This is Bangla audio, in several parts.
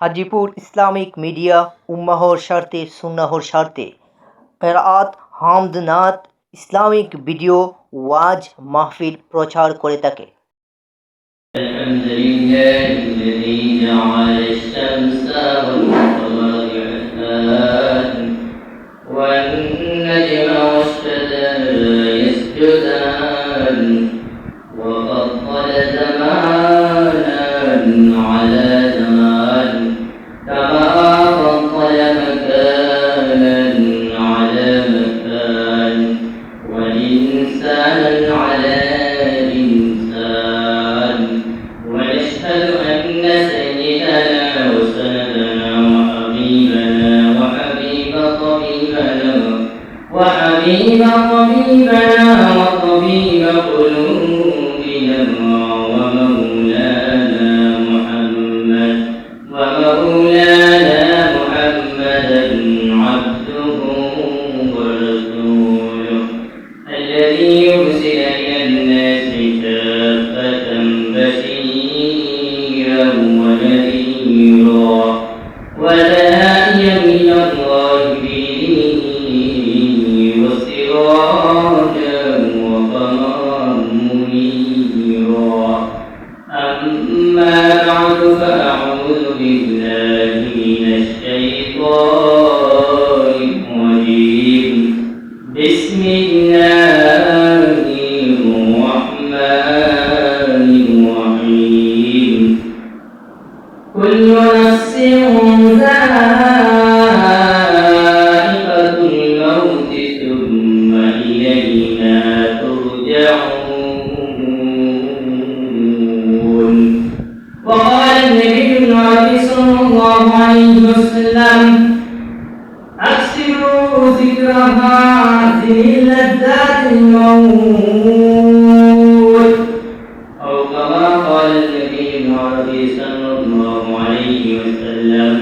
হাজীপুর ইসলামিক মিডিয়া উম্মাহর স্বার্থে সুন্নাহর স্বার্থে কেরাত হামদ নাত ইসলামিক ভিডিও ওয়াজ মাহফিল প্রচার করে থাকে। الحمد لله الذي جعل الشمس والقمر حسبان والنجم والشجر يسجدان وفضل زمانا على زمان كما فضل مكانا على مكان وإنسانا على إنسان ونشهد أن سيدنا وسندنا وحبيبنا وحبيب طبيبنا وحبيب طبيبنا وطبيب قلوبنا ومولانا محمد ومولانا محمدا عبده ورسوله الذي يرسل إلى الناس كافة بشيرا ونذيرا وداعيا إلى الله بإذنه وسراجا وقمرا منيرا أما بعد فأعوذ بالله من الشيطان الرجيم بسم الله الرحمن الرحيم كل نفس ذائقة الموت ثم إلينا ترجعون وقال النبي النبي صلى الله عليه وسلم أكثروا ذكر هذه لذات الموت أو كما قال النبي العربي صلى الله عليه وسلم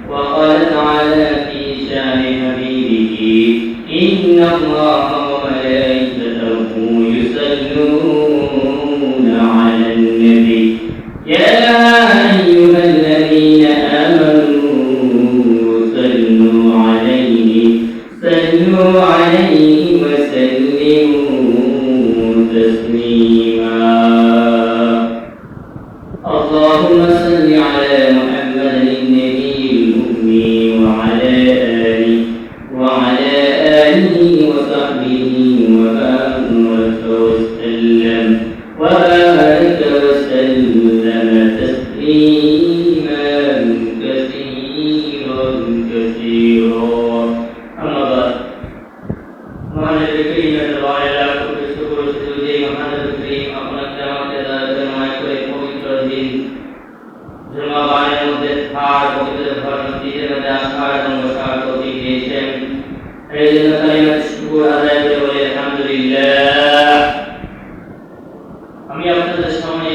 وقال تعالى في شان حبيبه إن الله وملائكته يصلون على النبي يا أيها الذين آمنوا صلوا عليه وسلموا تسليما اللهم صل على محمد النبي الأمي وعلى آله وصحبه وبارك وسلم تسليما كثيرا أما بعد মহানের বিক্রিমের লয়লা করে শুকর সুজে মহানের বিক্রিম আপনার জামাতে দাঁড়াতে নয় করে পবিত্র দিন জুমা বারের মধ্যে থার পবিত্র ঘর মসজিদের মধ্যে আসার এবং বসার তৌফিক দিয়েছেন। এই জন্য কালিমাত শুকর আদায় করে বলে আলহামদুলিল্লাহ। আমি আপনাদের সামনে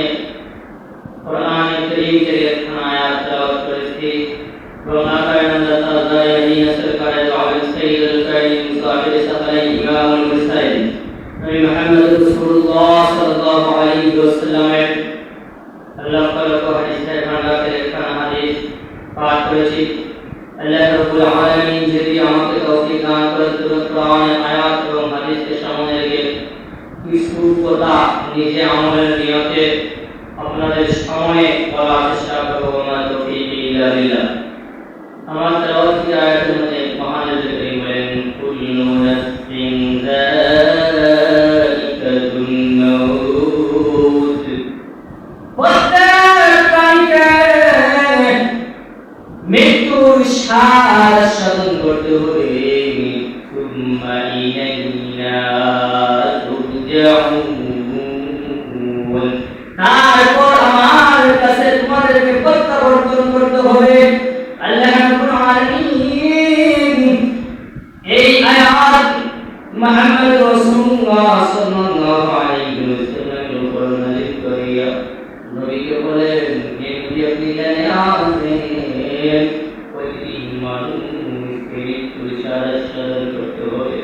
কোরআনে কারীম থেকে একটা আয়াত তেলাওয়াত করেছি। सरकार सैयदुल कायम मुसाफिर सफर इमाम मुरसलिन नबी मुहम्मद रसूलुल्लाह सल्लल्लाहु अलैहि वसल्लम अल्लाह ताला को हदीस से भांडा के रखना हदीस पाठ করেছি। আল্লাহ রাব্বুল আলামিন যদি আমাকে তৌফিক দান করেন পুরো কোরআন আয়াত এবং হাদিসকে সামনে রেখে কিছু কথা নিজে আমলের নিয়তে আপনাদের সামনে বলার চেষ্টা করব। না তৌফিক ইল্লা বিল্লাহ। আমার তেলাওয়াত কি আয়াতের মধ্যে মহানের বিক্রিম বলেন কুল্লু নাফসিন যায়িকাতুল মাউত মৃত্যুর স্বাদ আস্বাদন করতে হবে সুম্মা ইলাইনা তুরজাউন তারপর আমার কাছে তোমাদেরকে প্রত্যাবর্তন করতে হবে। আল্লাহ রাব্বুল আলামিন এই আয়াত মুহাম্মদ রাসূলুল্লাহ সাল্লাল্লাহু আলাইহি ওয়াসাল্লামের উপর নাযিল করিয়া নবীকে বলেন হে নবী আপনি জানেন প্রতিটি মানুষকে তুষার করতে হবে।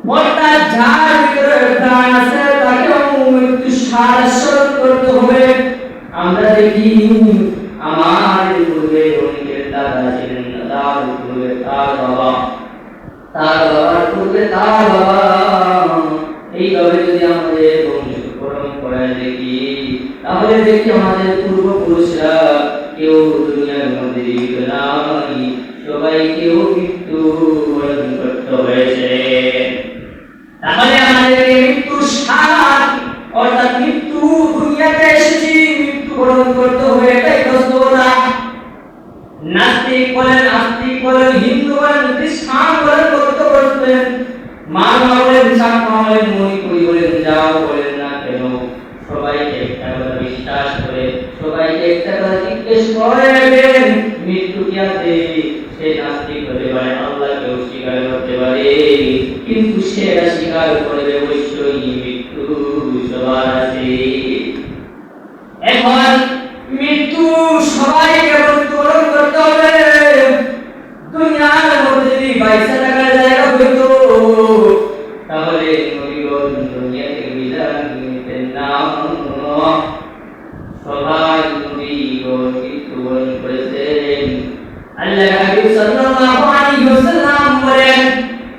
মোটা যার ভিতরে প্রাণ আছে তাকেও মৃত্যু সারা করতে হবে। আমরা দেখি আমার পূর্বে তার বাবা, তার বাবার পূর্বে তার বাবা, এইভাবে যদি আমাদের বংশ পরম্পরায় দেখি, তাহলে দেখি আমাদের পূর্বপুরুষরা কেউ দুনিয়ার মধ্যে জীবিত নাই, সবাই কেউ মৃত্যু বরণ করতে হয়েছে। তাহলে আমাদের মৃত্যুর স্বাদ, অর্থাৎ মৃত্যু দুনিয়াতে এসেছি, মৃত্যু বরণ করতে হবে, এটাই বাস্তবতা। নাস্তিক বলেন, আস্তিক বলেন, হিন্দু বলেন, খ্রিস্টান বলেন, বৌদ্ধ বলেন, মারমা বলেন, চাকমা বলেন, মণিপুরি বলেন, যাও বলেন না কেন, সবাইকে একটা কথা বিশ্বাস করে, সবাইকে একটা কথা জিজ্ঞেস করেন, মৃত্যু কি আছে? সে নাস্তিক হতে পারে, আল্লাহকে অস্বীকার করতে পারে, কিন্তু সে স্বীকার করবে অবশ্যই মৃত্যু সবার আছে। এখন মৃত্যু সবাইকে বরণ করতে হবে। দুনিয়ার মধ্যে যদি পয়সা টাকার জায়গা হইতো, তাহলে নবীগণ দুনিয়া থেকে বিদায় নিতেন না। সবাই নবীগণ মৃত্যুবরণ করেছেন। আল্লাহ হাবিব সাল্লাল্লাহু আলাইহি ওয়াসাল্লাম বলেন,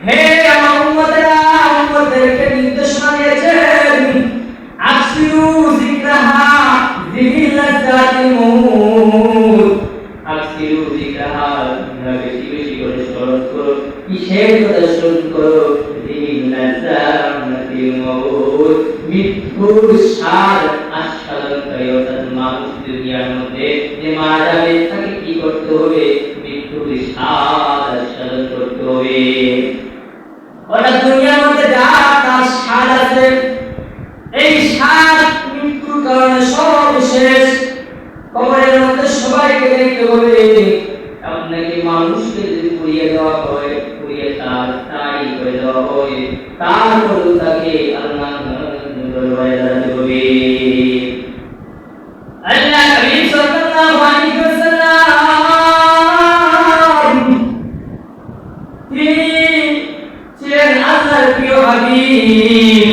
হে আমার উম্মতেরা, উম্মতদেরকে নির্দেশনা দিয়েছেন, আকসিরু যিকরাহা যিল্লাতাল মউত, আকসিরু যিকরাহা, বেশি বেশি করে স্মরণ করো, কিসের কথা স্মরণ করো? যিল্লাতাল মউত, মৃত্যুর স্বাদ আস্বাদনকারী, অর্থাৎ মানুষ দুনিয়ার মধ্যে যে মারা যাবে তাকে কি করতে হবে? মৃত্যুর স্বাদ আস্বাদন করতে হবে। অর্থাৎ দুনিয়ার মধ্যে যা তার স্বাদ আছে, এই স্বাদ মৃত্যুর কারণে সব শেষ। কবরের মধ্যে সবাইকে দেখতে হবে। আপনাকে মানুষকে যদি পুড়িয়ে দেওয়া হয়, পুড়িয়ে তাই করে দেওয়া হয়, তারপরেও তাকে আল্লাহর দরবারে দাঁড়াতে হবে। আল্লাহ হাবিব সাল্লাল্লাহু আলাইহি ওয়াসাল্লাম, তিনি ছিলেন আল্লাহর প্রিয় হাবিব,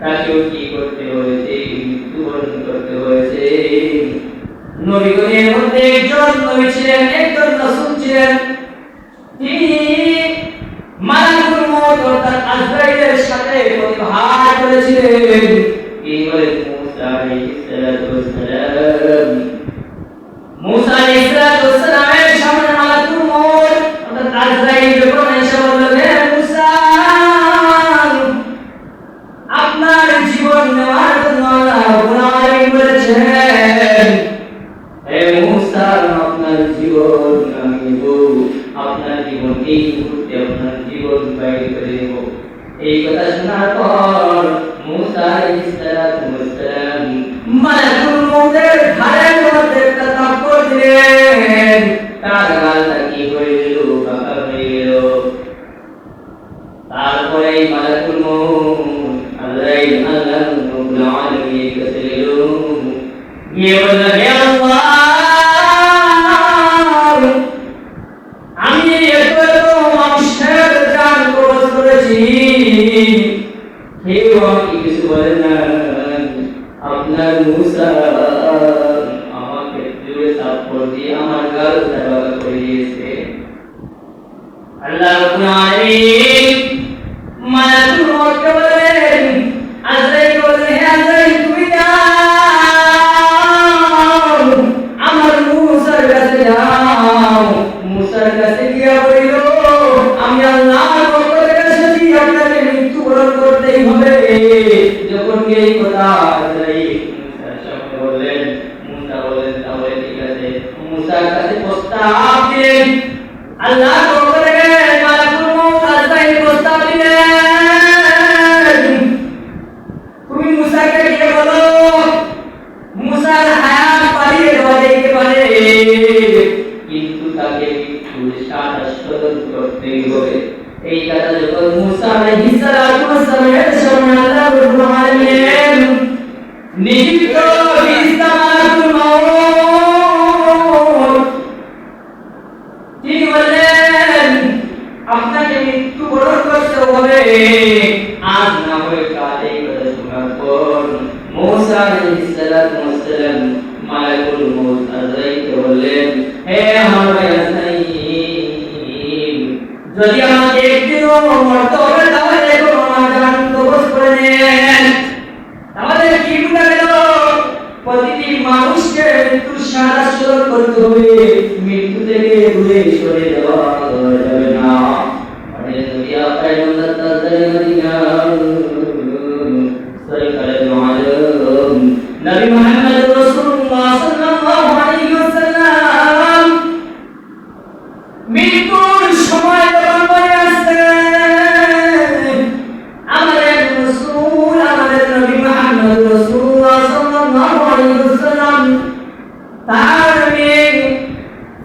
তাকেও কি করতে হয়েছে? মৃত্যুবরণ করতে হয়েছে। নবীগণের মধ্যে একজন নবী ছিলেন, একজন রাসূল ছিলেন, তিনি মালাকুল মউত অর্থাৎ আজরাইলের সাথে প্রতিভাত করেছিলেন। তিনি বলেন, মুসা আলাইহিস সালাতু ওয়াস সালাম, মুসা আলাইহিস সালাতু ওয়াস সালামের সামনে মালাকুল মউত অর্থাৎ আজরাইল যখন এসে বললেন, মুসা, আপনার জীবন নেওয়ার জন্য আল্লাহ রাব্বুল আলামিন বলেছেন, হে মুসা, আপনার জীবন আমি নেব, আপনার জীবন এই মুহূর্তে আপনার জীবন বাইর করে দেব। এই কথা শোনার পর মুসা আলাইহিস সালাতু ওয়াস সালাম মালাকুল মউতের ঘাড়ের মধ্যে একটা থাপ্পড় দিলেন, তার গালটা কি হয়ে গেল? বাঁকা হয়ে গেল। তারপরে মালাকুল মউত আজরাইল আল্লাহ রাব্বুল আলামিনের কাছে গেল, গিয়ে বলল, হে আল্লাহ, আমি এত মানুষের জান কবজ করেছি, কেউ আমাকে কিছু বলে না, আপনার মুসা আমাকে জোরে থাপ্পড় দিয়ে আমার গালটা বাঁকা করে দিয়েছে। আল্লাহ রাব্বুল আলামিন মালাকুল মউতকে বলেন, আজরাইল বলেন, হে আজরাইল, তুমি যাও, আমার মুসার কাছে যাও। মুসার কাছে গিয়ে বলিল, আমি আল্লাহর পক্ষ থেকে এসেছি, আপনাকে মৃত্যুবরণ করতেই হবে। যখন এই কথা আজরাইল মুসার সামনে বললেন, মুসা বলেন, তাহলে ঠিক আছে। মুসার কাছে প্রস্তাব দিলেন, আল্লাহর পক্ষ থেকে মালাকুল মউত আজরাইল প্রস্তাব দিলেন, তুমি মুসাকে গিয়ে বলো, মুসার হায়াত বাড়িয়ে দেওয়া যেতে পারে, কিন্তু তাকে মৃত্যুর স্বাদ আস্বাদন করতেই হবে। এই কথা যখন মুসা আলাইহিস সালাতু ওয়াস সালামের সামনে আল্লাহ রাব্বুল আলামিন নিহিত ফিরিস্তা মালাকুল মউত, তিনি বললেন, আপনাকে মৃত্যুবরণ করতে হবে, আজ না হয় কাল। এই কথা শোনার পর মুসা আলাইহিস সালাতু ওয়াস সালাম মালাকুল মউত আজরাইলকে বললেন, হে আমার ভাই আজরাইল,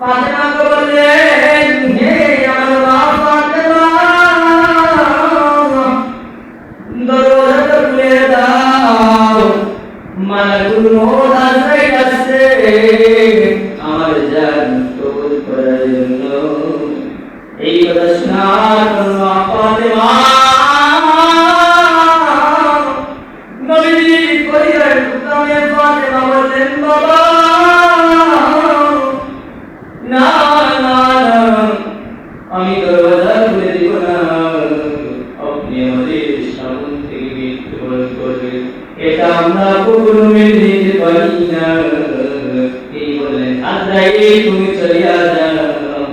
ফাতেমাকে বললেন, হে আমার মা ফাতেমা, দরজাটা খুলে দাও, মালাকুল মউত আজরাইল আসছে আমার জান কবুল করার জন্য। এই কথা শোনার মা ফাতেমা নবীজি কলিজার টুকরা মেয়ে ফাতেমা বললেন, বাবা না না না, আমি দরজা খুলে দিব না, আপনি আমাদের সামনে থেকে মৃত্যুবরণ করবেন, এটা আমরা কখনো মেনে নিতে পারি না। এই বললেন, আজরাইল তুমি চলিয়া যাও,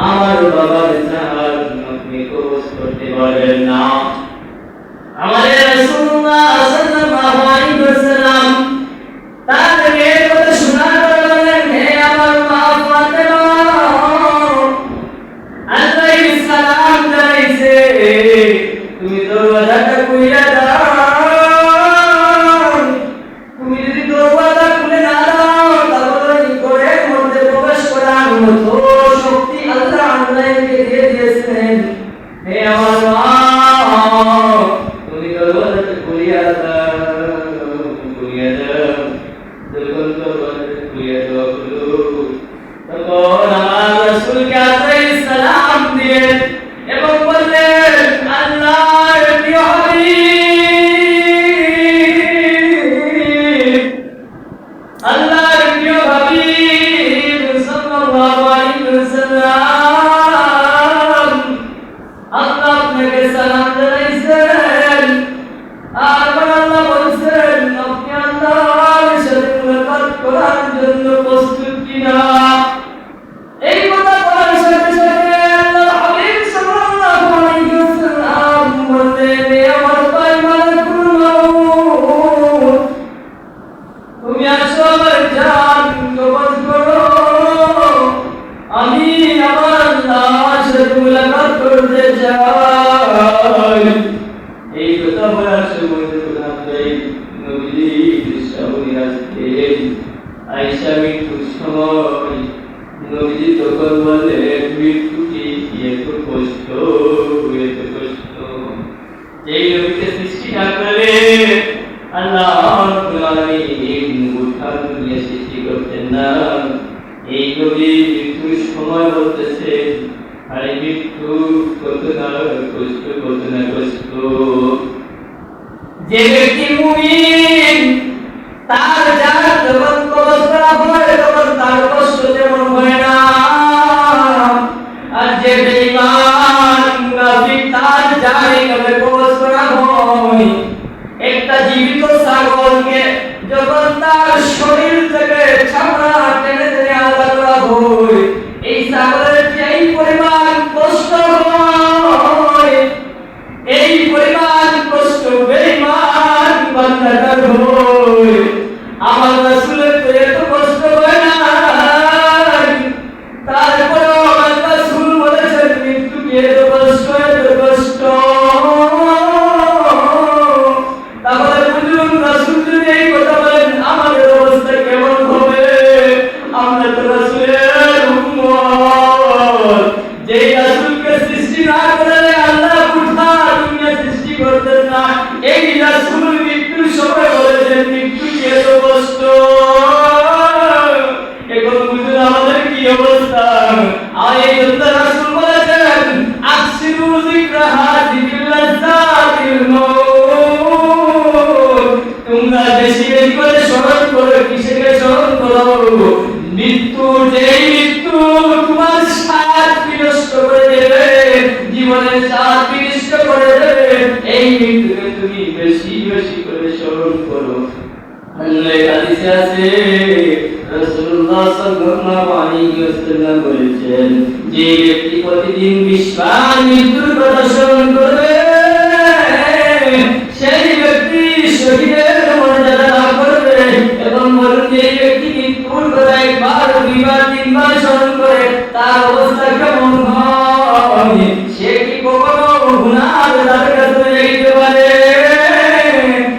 আমার বাবার জান আপনি কবজ করতে পারবেন না। আমাদের রাসূলুল্লাহ সাল্লাল্লাহু আলাইহি ওয়াসাল্লাম তার মেয়ের কথা শোনার পরে বললেন, হে আমার মা ফাতেমা, আজরাইল সালাম জানাইছে, তুমি দরজাটা খুলে দাও। তুমি যদি দরজাটা খুলে না দাও, তাহলে এই ঘরের মধ্যে প্রবেশ করার মতো শক্তি আল্লাহ আজরাইলকে দিয়ে দিয়েছেন। হে আমার মা, তুমি দরজাটা খুলিয়া দাও, খুলিয়া দাও। যখন দরজাটা খুলিয়া দেওয়া হলো, তখন আমার রাসূলকে আজরাইল সালাম দিলেন এবং বললেন, আল্লাহর প্রিয় হাবিব, আল্লাহর প্রিয় হাবিব সাল্লাল্লাহু আলাইহি ওয়াসাল্লাম, আল্লাহ আপনাকে সালাম জানাইছেন। আর আল্লাহ বলছেন, আপনি আল্লাহর সাথে মুলাকাত করার জন্য প্রস্তুত কিনা। এই কথা বলার সাথে সাথে আল্লাহর হাবিব সাল্লাল্লাহু আলাইহি ওয়াসাল্লাম বললেন, হে আমার ভাই মালাকুল মউত, তুমি আসো আমার জান কবজ করো, আমি আমার আল্লাহর সাথে মুলাকাত করতে চাই। এই কথা বলার সময় নবীজির সামনে আসতেন আয়েশা মৃত্যুর সময় নবীজি তখন বললেন, মৃত্যু কি এত কষ্ট, এত কষ্ট। যেই নবীকে সৃষ্টি না করলে আল্লাহ রাব্বুল আলামিন উঠান দুনিয়া সৃষ্টি করতেন না। এই নবী মৃত্যুর সময় বলতেছেন, আরে মৃত্যু কত না কষ্ট, কত না কষ্ট। যে ব্যক্তি মুমিন, তার জান যখন কবজ করা হয় তখন তার কষ্ট তেমন হয় না। আর যে বেঈমান মুনাফিক, তার জান এইভাবে কবজ করা হয়। একটা জীবিত ছাগলকে যখন তার শরীর থেকে চামড়া টেনে টেনে আলাদা করা হয়, এই ছাগলের যেই পরিমাণ কষ্ট হয়, এই পরিমাণ কষ্ট বেঈমান বান্দাটার হয়। আমার রাসূলের তো এত কষ্ট হয় না, তারপরেও আমার রাসূল বলেছেন, মৃত্যু কি এত কষ্ট, এত কষ্ট। তাহলে বুঝুন, রাসূল যদি এই কথা বলেন, আমাদের অবস্থা কেমন হবে। আমরা তো রাসূলের উম্মত। যেই রাসূলকে সৃষ্টি না করলে আল্লাহ উঠা দুনিয়া সৃষ্টি করতেন না, এই রাসূল মৃত্যুর সময় বলেছেন, মৃত্যু কি এত কষ্ট। এখন বুঝুন আমাদের কি অবস্থা। আর এই জন্য রাসূল বলেছেন, আকসিরু যিকরা হাযিহিল লাযাতিল মউত, তোমরা বেশি বেশি করে স্মরণ করো। কিসেকে স্মরণ করো? মৃত্যু। যেই মৃত্যু তোমার স্বাদ বিনষ্ট করে দেবে, জীবনের স্বাদ বিনষ্ট করে দেবে, এই মৃত্যুকে তুমি বেশি বেশি করে স্মরণ করো। আল্লাহর হাদিসে আছে, রাসূলুল্লাহ সাল্লাল্লাহু আলাইহি ওয়াসাল্লাম বলেছেন, যে ব্যক্তি প্রতিদিন 20 বার মৃত্যুর কথা স্মরণ করবে, সেই ব্যক্তি শহীদের মর্যাদা লাভ করবে। এবং বলুন, যে ব্যক্তি মৃত্যুর কথা 1 বার 2 বার 3 বার স্মরণ করে, তার অবস্থা কেমন হয়? সে কি কখনো গুনাহর দ্বারে কাছে যেতে পারে?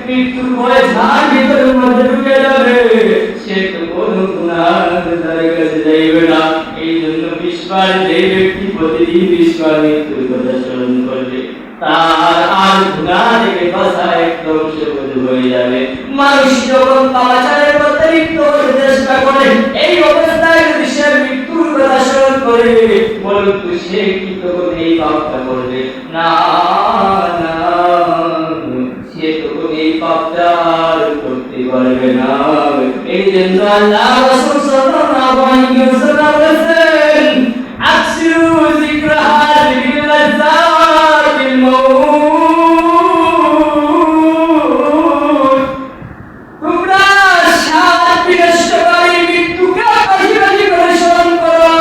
মৃত্যুর ভয় ঝাড় ভিতরের মধ্যে ঢুকে যাবে, সে তো কোনো গুনাহর দ্বারে কাছে যাইবে না। এই জন্য 20 বার যে ব্যক্তি প্রতিদিন 20 বার মৃত্যুর কথা স্মরণ করবে তার আর গুনাহ থেকে বাঁচা একদম সহজ হয়ে যাবে। মানুষ যখন পাপাচারের পথে লিপ্ত হতে চেষ্টা করে, এই অবস্থায় যদি সে মৃত্যুর কথা স্মরণ করে, বলুন তো সে কি তখন এই পাপটা করবে? না না, সে তখন এই পাপটা আর করতে পারবে না। এই জন্য আল্লাহ রাসূল সাল্লাল্লাহু আলাইহি ওয়াসাল্লাম বলেছেন, আকসিরু যিকরা হাযিহিল লাযযাতিল মাউত। তোমরা সাত বিনষ্টকারী মৃত্যুকে বেশি বেশি করে স্মরণ করো।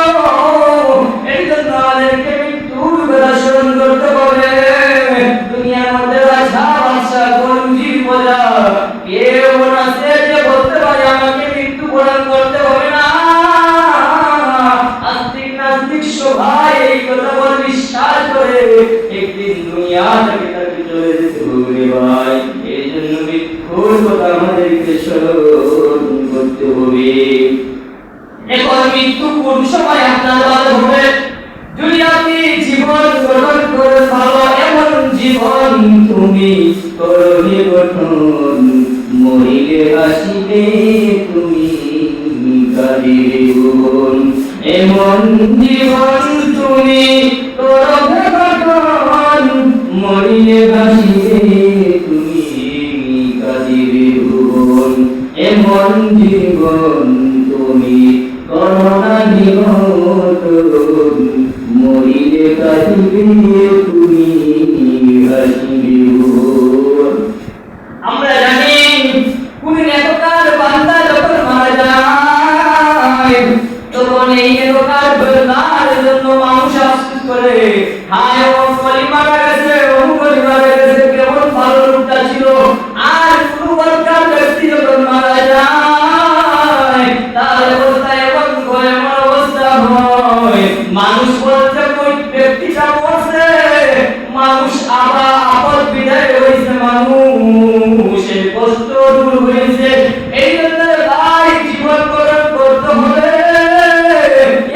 এই জন্য আমাদেরকে মৃত্যুর কথা স্মরণ করতে হবে। দুনিয়ার মধ্যে রাজা বাদশা গঞ্জির মজা কেউ আছে যে বলতে পারে আমাকে মৃত্যু বরণ করতে হবে না। আস্তিক নাস্তিক সবাই এই কথা বলে বিশ্বাস করে একদিন দুনিয়া থেকে তাকে চলে যেতে হবে ভাই। এই জন্য মৃত্যুর কথা আমাদেরকে স্মরণ করতে হবে। এখন মৃত্যু কোন সময় আপনার ভালো হবে? যদি আপনি জীবন গঠন করে ভালো এমন জীবন তুমি করবে গঠন, মরিলে হাসিবে তুমি কাঁদিবে ভুবন। এমন জীবন তুমি করবে গঠন, মরিলে হাসিবে তুমি কাঁদিবে ভুবন। এমন জীবন তুমি করোনা জীবন, মরিলে কাঁদিবে তুমি হাসিবে ভুবন। আমরা জানি কোন নেতার বান্দা যখন মারা যায় তখন এই নেতার বান্দার জন্য মানুষ আফসোস করে, হায় ও ওলি মারা গেছে, ও ওলি মারা গেছে, কেমন ভালো লোকটা ছিল। আর কোন বলকার ব্যক্তি যখন মারা যায় তার অবস্থা এমন ভয়াবহ অবস্থা হয়, মানুষ বলছে ওই ব্যক্তিটা মরছে, মানুষ আবার আপদ বিদায় হয়েছে, মানুষের কষ্ট দূর হয়েছে। এই জন্য ভাই জীবন গ্রহণ করতে হবে,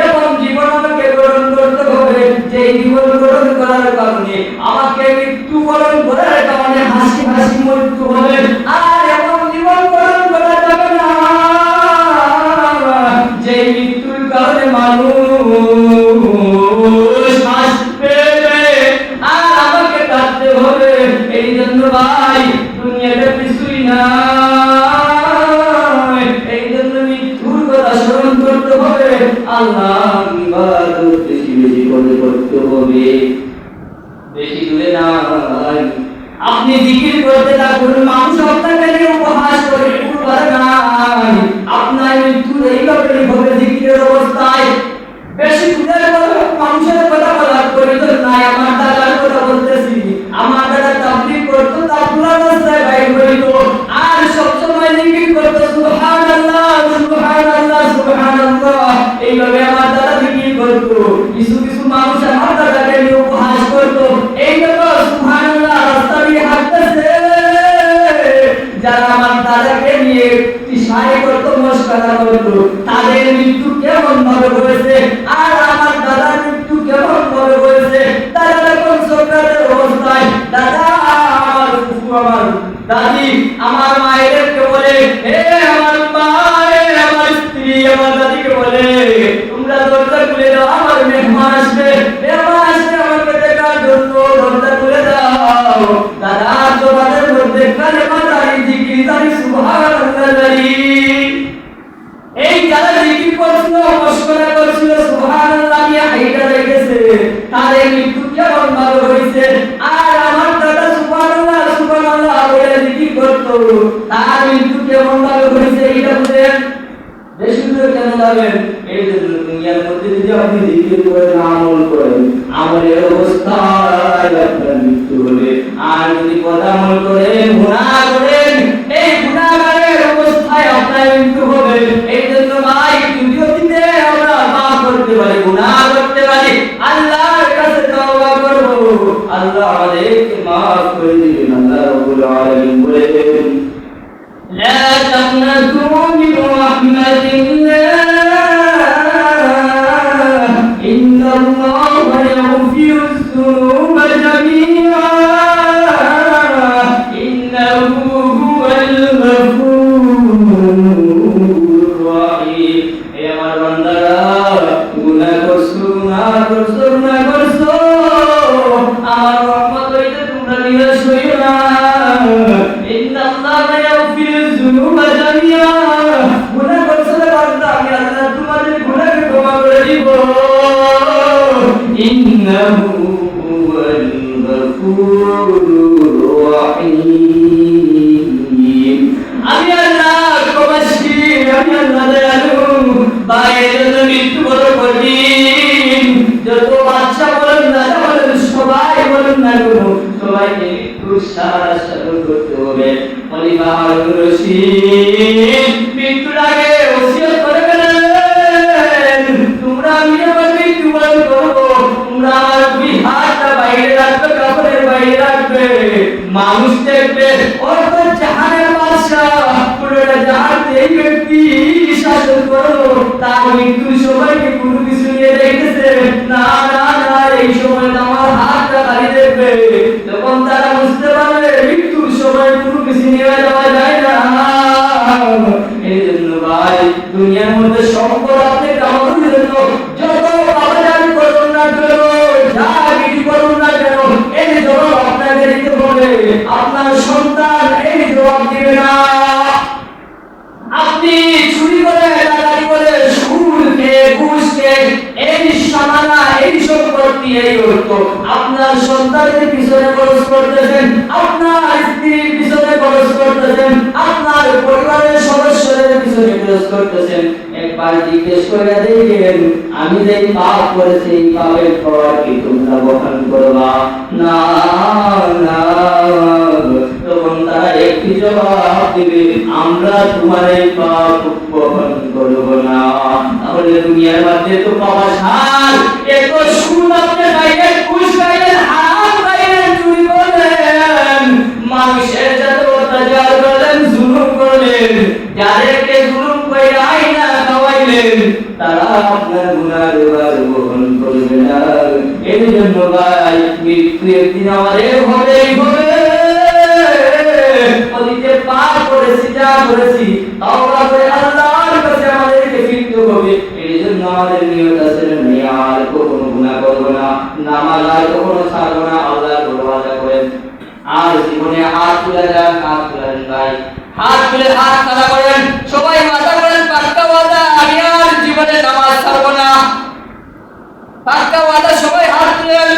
এমন জীবন আমাকে গ্রহণ করতে হবে যে জীবন গ্রহণ করার কারণে আমাকে মৃত্যু বরণ করার কারণে হাসি হাসি মৃত্যু হবে। আর এমন জীবন গ্রহণ করা যাবে না যে মৃত্যুর কারণে মানুষ হাসবে আর আমাকে কাঁদতে হবে। এই জন্য ভাই দুনিয়াটা কিছুই না, এই জন্য মৃত্যুর কথা স্মরণ করতে হবে। আল্লাহ ইবাদত বেশি বেশি করে করতে হবে, বেশি দূরে নাই। আপনি জিকির করতে থাকুন, মানুষ আপনাকে নিয়ে উপহাস করে কোনো পারে নাই। আপনার মৃত্যু এইভাবে হবে জিকিরের অবস্থায়। বেশি দূরের মানুষের কথা বলার প্রয়োজন নাই। আমার দাদার কথা বলতেছি, আমার দাদা তাবলীগ করতো, তাবলীগের রাস্তায় বাইর হইতো আর সবসময় জিকির করতো সুবহানাল্লাহ সুবহানাল্লাহ সুবহানাল্লাহ। এইভাবে আমার দাদা জিকির করতো। কিছু কিছু মানুষ আমার দাদাকে নিয়ে উপহাস করতো, এই দেখো সুবহানাল্লাহ রাস্তা দিয়ে হাঁটতেছে, যারা আমার দাদাকে নিয়ে ইশারা করতো, মস্করা করতো, তাদের মৃত্যু কেমন ভাবে হয়েছে আর আমার দাদার মৃত্যু কেমন ভাবে হয়েছে। দাদা এখন সরকারের অবস্থায়, দাদা আমার ফুফু আমার দাদি আমার মায়েরকে বলে, হে আমার মা, আমার স্ত্রী আমার দাদিকে বলে, তোমরা দরজা খুলে দাও, আমার মেহমান আসবে, মেহমান আসবে আমাকে দেখার জন্য, দরজা খুলে দাও। দাদা তোমাদের মধ্যে কালেমা দাঁড়ি জিকির দাঁড়ি সুবহানাল্লাহ দাঁড়ি, এই যারা জিকির করছিল মশকরা করছিল সুবহানাল্লাহ নিয়ে হাইটা লেগেছে, তাদের মৃত্যু কেমন ভালো হয়েছে। আর আমার দাদা সুবহানাল্লাহ সুবহানাল্লাহ বলে জিকির করতো, তার মৃত্যু কেমন ভালো হয়েছে। এইটা বুঝেন, বেশি দূরে কেন যাবেন? এই জন্য দুনিয়ার মধ্যে যদি আপনি জিকির করেন, আমল করেন, আমলের অবস্থায় আপনার মৃত্যু হবে। আর যদি কথা আমল করেন, গুনাহ করেন, এই গুনাহের অবস্থায় আপনার মৃত্যু হবে। এই জন্য ভাই যদিও দিতে আমরা মাফ করতে পারি, গুনাহ করতে পারি, আল্লাহর কাছে তওবা করব, আল্লাহ আমাদেরকে মাফ করে দিবেন। আল্লাহ রাব্বুল আলামিন বলেন, لا تقنطوا من رحمة الله গুনাহ করছো আমার রহমত হইতে তোমরা নিরাশ হইও না ইন্নাল্লাহা ইয়াগফিরুয যুনুবা জামিআ গুনাহ করছো বান্দা আমি আল্লাহ তোমাদের গুনাহকে ক্ষমা করে দিব ইন্নাহু হুয়াল গফুরুর রহিম আমি আল্লাহ ক্ষমাশীল আমি আল্লাহ দয়ালু বাইরে যত মৃত্যু বড় কঠিন যত বাচ্চা বলেন রাজা বলেন সবাই বলেন না কোনো সবাইকে মৃত্যুর সারা স্মরণ করতে হবে খলিফা হারুন রশিদ মৃত্যুর আগে ওসিয়ত করে গেলেন তোমরা আমি আমার মৃত্যুবরণ করবো তোমরা আমার দুই হাতটা বাইরে রাখবে কাপড়ের বাইরে রাখবে মানুষ দেখবে অর্থ জাহানের বাদশাহ পুরোটা জাহান এই ব্যক্তি শাসন করো তার মৃত্যুর সময়কে কোনো কিছু নিয়ে দেখতেছে না না না এই সময় আমার হাতটা খালি দেখবে তখন তারা বুঝতে পারবে মৃত্যুর সময় কোনো কিছু নিয়ে যাওয়া যায় না এই জন্য ভাই দুনিয়ার মধ্যে সম্পদ আপনি কামানোর জন্য যত বাবাজারি করুন না কেন যা কিছু করুন না কেন এই জবাব আপনাকে দিতে হবে আপনার সন্তান এই জবাব দিবে না আপনি চুরি করে ডাকাতি করে সুদ খেয়ে ঘুষ খেয়ে এই সামানা এই সম্পত্তি এই অর্থ আপনার সন্তানের পিছনে খরচ করতেছেন আপনার স্ত্রীর পিছনে খরচ করতেছেন আপনার পরিবারের সদস্যদের পিছনে খরচ করতেছেন একবার জিজ্ঞেস করে দেখেন আমি যে পাপ করেছি এই পাপের ফল কি তোমরা বহন করবা না না তখন তারা একটি জবাব দিবে আমরা তোমার এই পাপ বহন করব না তাহলে দুনিয়ার মধ্যে তো পাওয়া সার এত সুদ আপনি খাইলেন ঘুষ খাইলেন হারাম খাইলেন চুরি করলেন মানুষের সাথে অত্যাচার করলেন জুলুম করলেন যাদেরকে জুলুম করে আইনা খাওয়াইলেন তারা আপনার গুনাহ বহন করবে না এই জন্য ভাই মৃত্যু একদিন আমাদের হবেই হবে অতীতে পাপ করেছি যা করেছি তাওবা করে আল্লাহর কাছে আমাদেরকে ফিরতে হবে এই জন্য আমাদের নিয়ত আছে না আর কখনো গুনাহ করব না নামাজ আর কখনো ছাড়ব না আল্লাহর দরওয়াজা করেন আর জীবনে হাত তুলে দেন হাত তুলেন ভাই হাত তুলে হাত খাড়া করেন সবাই মাথা করেন পাক্কা ওয়াদা আমি আর জীবনে নামাজ ছাড়ব না পাক্কা ওয়াদা সবাই হাত তুলেন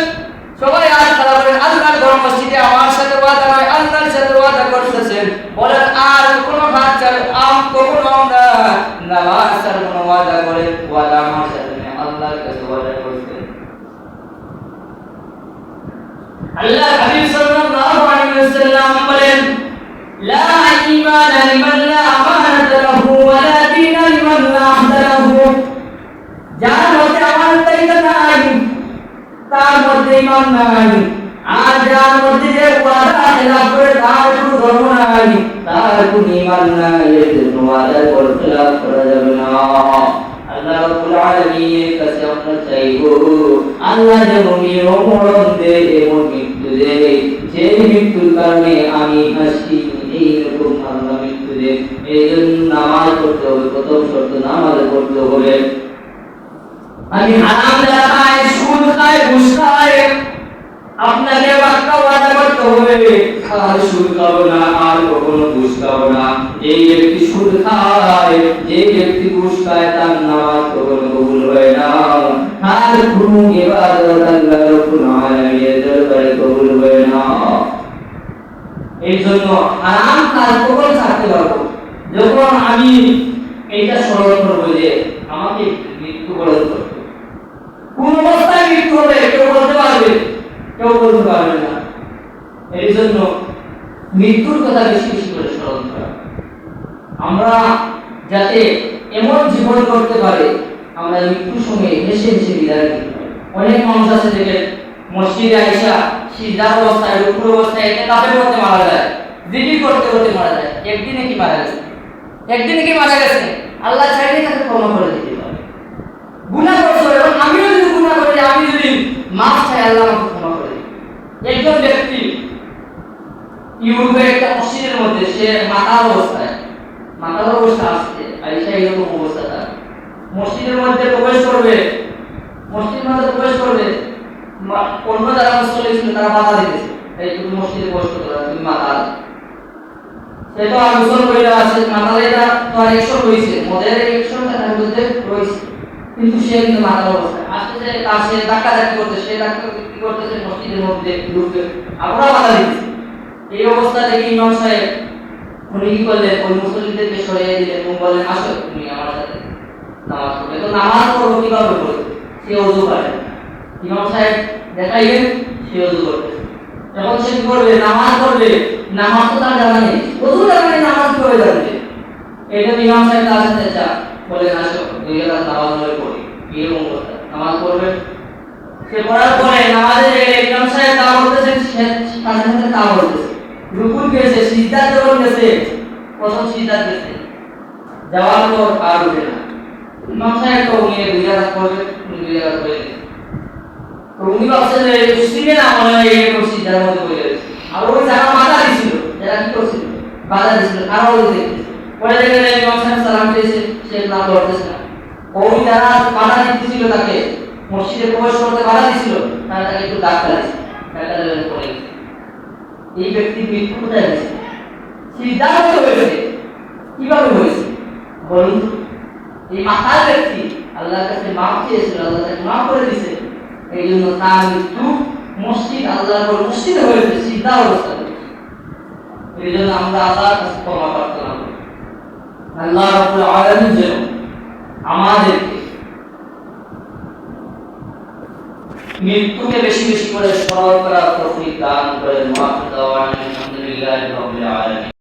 সবাই হাত খাড়া করেন আল্লাহর ঘর মসজিদে আমার সাথে ওয়াদা নয় আল্লাহর সাথে ওয়াদা করতেছেন বলেন আর কোনো হাত ছাড় কখনো আমরা নামাজ ছাড়ব না ওয়াদা করেন ওয়াদা আমার সাথে নেই আল্লাহর কাছে ওয়াদা করতেন আল্লাহ হাবিব সাল্লাল্লাহু আলাইহি ওয়াসাল্লাম বলেন লা ঈমানা লিমান লা আমানাতা লাহু ওয়া লা দীনা লিমান লা আহদা লাহু যার মধ্যে আমানতটা নাই তার মধ্যে ঈমান নাই আর যার মধ্যে যে ওয়াদা খেলাফ করে তার কোনো ধর্ম নাই তার কোনো ঈমান নাই এর জন্য ওয়াদা করে খেলাফ করা যাবে না আল্লাহ রাব্বুল আলামিনের কাছে আমরা চাইবো আল্লাহ যেন মরণ দেয় এবং মৃত্যু দেয় যে মৃত্যুর কারণে আমি হাসি এইরকম আল্লাহ মৃত্যু দেয় এই জন্য নামাজ পড়তে হবে প্রথম শর্ত নামাজ পড়তে হবে আমি হারাম খাই সুদ খাই ঘুষ খাই আপনাকে পাক্কা ওয়াদা করতে হবে আর সুদ খাবো না আর কখনো ঘুষ খাবো না যে ব্যক্তি সুদ খায় যে ব্যক্তি ঘুষ খায় তার নামাজ কখনো কবুল হয় না আর কোনো ইবাদত আল্লাহ রাব্বুল আলামিনের দরবারে কবুল হয় না এই জন্য হারাম কাজ কখন ছাড়তে পারবো যখন আমি এইটা স্মরণ করবো যে আমাকে মৃত্যুবরণ করতে কোন অবস্থায় মৃত্যু হবে কেউ বলতে পারবে না এই জন্য মৃত্যুর কথা বেশি বেশি করে স্মরণ করা আমরা যাতে এমন জীবন করতে পারে আমরা মৃত্যুর সময় হেসে হেসে বিদায় দিতে পারি অনেক মানুষ আছে দেখেন মসজিদে আইসা সিজদা অবস্থায় রুকু অবস্থায় ইতিকাফের মধ্যে মারা যায় জিকির করতে করতে মারা যায় একদিনে কি মারা গেছে আল্লাহ চাইলে তাকে ক্ষমা করে দিতে পারে গুনাহ করছো এবং আমিও যদি গুনাহ করি আমি যদি মাফ চাই আল্লাহ আমাকে ক্ষমা করে দিবে একজন ব্যক্তি ইউরোপে একটা মসজিদের মধ্যে সে মাতার অবস্থা আসছে আইসা এরকম অবস্থা তার মসজিদের মধ্যে প্রবেশ করবে মসজিদের মধ্যে প্রবেশ করবে, অন্য যারা মুসল্লি ছিল তারা বাধা দিতেছে, এই তুমি মসজিদে প্রবেশ করতে পারো, তুমি মাতাল। সে তো আর গোসল করে আছে, মাতাল, এটা তো আর 100 রয়েছে, মদের 100 টাকার মধ্যে রয়েছে, কিন্তু সে কিন্তু মাতাল অবস্থায় আসতেছে, তার সে ধাক্কা করতে, সে ধাক্কা কি করতেছে, মসজিদের মধ্যে ঢুকতে আমরা বাধা দিতেছি। এই অবস্থা দেখে ইমাম সাহেব উনি কি করলেন, ওই মুসল্লিদেরকে সরিয়ে দিলেন এবং বললেন, আসো তুমি আমার সাথে নামাজ পড়বে। তো নামাজ পড়বো কিভাবে পড়বে? সে ওযু করে, ইমাম সাহেব দেখাইলেন, সে ওযু করবে। যখন সে কি করবে, নামাজ পড়বে, নামাজ তো তার জানা নেই, ওযু জানা নেই, নামাজ পড়বে জানবে। এটা ইমাম সাহেব তার সাথে বলেন, আসো 2 রাকাত নামাজ পড়ি, এরকম অবস্থা নামাজ পড়বে। সে পড়ার পরে নামাজে ইমাম সাহেব তা বলতেছেন, সে তার সাথে তা বলতেছে, রুকু গেছে, সিজদা যখন গেছে, প্রথম সিজদা গেছে, যাওয়ার পর আর উঠে না। ইমাম সাহেব তো উনি 2 রাকাত পড়বে, উনি 2 রাকাত পড়ে গেছে। তো উনি ভাবছেন যে সিজদে না মনে হয় এই সিজদার মধ্যে পড়ে গেছে। আর ওই যারা বাধা দিছিল, যারা কি করছিল, বাধা দিছিল, তারাও দেখতেছে। পরে দেখেন ইমাম সাহেব সালাম দিয়েছে, সে না পড়তেছে না। ওই যারা বাধা দিচ্ছিল তাকে, মসজিদে প্রবেশ করতে বাধা দিছিল, তারা তাকে একটু ধাক্কা দিয়েছে, ধাক্কা দিয়ে পড়ে গেছে। এই ব্যক্তির মৃত্যু কোথায় হয়েছে? সিজদার মধ্যে হয়েছে। কিভাবে হয়েছে বলুন? এই মাতাল ব্যক্তি আল্লাহর কাছে মাফ চেয়েছিল, আল্লাহ তাকে মাফ করে দিয়েছে, এই জন্য তার মৃত্যু মসজিদ, আল্লাহর মসজিদে হয়েছে, সিজদা অবস্থায়। এই জন্য আমরা আল্লাহর কাছে ক্ষমা প্রার্থনা করি, আল্লাহ রাব্বুল আলামিন যেন আমাদেরকে মৃত্যুকে বেশি বেশি করে স্মরণ করার তৌফিক দান করেন। আলহামদুলিল্লাহি রাব্বিল আলামিন।